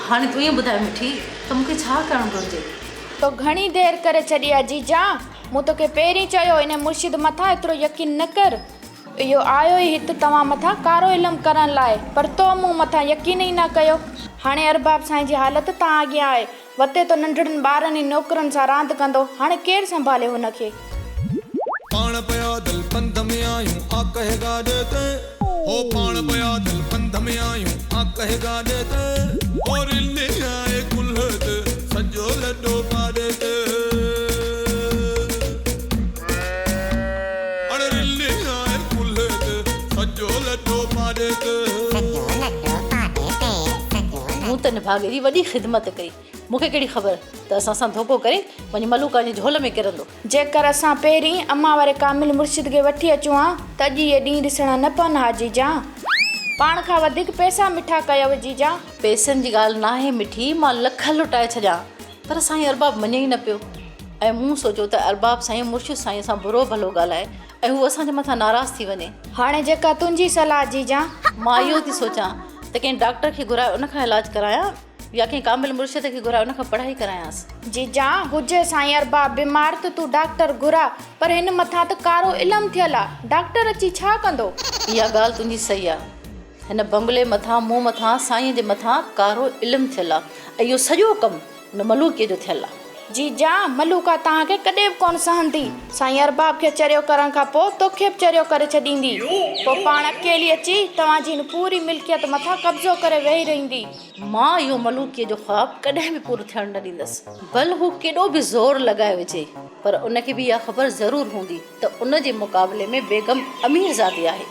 हाणे तूं ईअं ॿुधाए मिठी त मूंखे छा करणु घुरिजे? तो घणी देर करे छॾी आहे जीजा। मूं तोखे पहिरीं चयो इन मुर्शिद मथां एतिरो यकीन न कर। इहो आयो ई हिते तव्हां मथां कारो इल्मु करण लाइ, पर तो मूं मथां यकीन ई न कयो। हाणे अरबाब साईं जी हालत तव्हां अॻियां आहे। वते तो नंढड़नि ॿारनि ऐं नौकरनि सां रांदि कंदो, हाणे केरु संभाले हुनखे? पाण पैदल पंध में आयूं आ कहेगा देते हो, पाण पैदल पंध में आयूं आ कहेगा देते और इल्ले आए कुल्हत सजो लड्डो पा देते और इल्ले आए कुल्हत सजो लड्डो पा देते। मूं त निभाग एॾी वॾी ख़िदमत कई, मूंखे कहिड़ी ख़बर त असां सां धोखो करे वञी मलूका जे झोल में किरंदो। जेकर असां पहिरीं अम्मा वारे कामिल मुर्शिद खे वठी अचूं हा त अॼु इहे ॾींहं ॾिसणा न पवनि हा जीजा। पाण खां वधीक पैसा मिठा कयव जीजा। पैसनि जी ॻाल्हि न आहे मिठी, मां लख लुटाए छॾियां, पर साईं अरबाब मञे ई न पियो। ऐं मूं सोचियो त अरबाब साईं मुर्शिद साईं सां बुरो भलो ॻाल्हाए ऐं हू असांजे मथां नाराज़ थी वञे। हाणे जेका तुंहिंजी सलाह जीजा। मां इहो थी सोचां त कंहिं डॉक्टर खे घुराए उन खां इलाजु करायां या कंहिं कामिल मुर्शिद खे घुराए उन खां पढ़ाई करायांसि। जीजा हुजे साईं अरबाब बीमार त तूं डॉक्टर घुरा, पर हिन मथां त कारो इल्मु थियल आहे, डॉक्टर अची छा कंदो? इहा ॻाल्हि तुंहिंजी सही आहे। हिन बंगले मथां मूं मथां साईं जे मथां कारो इल्मु थियल आहे ऐं इहो सॼो कमु हुन मलूके जो थियल आहे। जीजा मलूका तव्हांखे कॾहिं बि कोन सहंदी। साईं अरबाब खे चरियो करण खां पोइ तोखे बि चरियो करे छॾींदी, पोइ पाण अकेली अची तव्हांजी हिन पूरी मिल्कियत मथां कब्ज़ो करे वेही रहंदी। मां इहो मलूकीअ जो ख़्वाबु कॾहिं बि पूरो थियणु न ॾींदसि, भले हू केॾो बि ज़ोर लॻाए विझे, पर उनखे बि इहा ख़बर ज़रूरु हूंदी त उन जे मुक़ाबले में बेगम अमीरज़ादी आहे।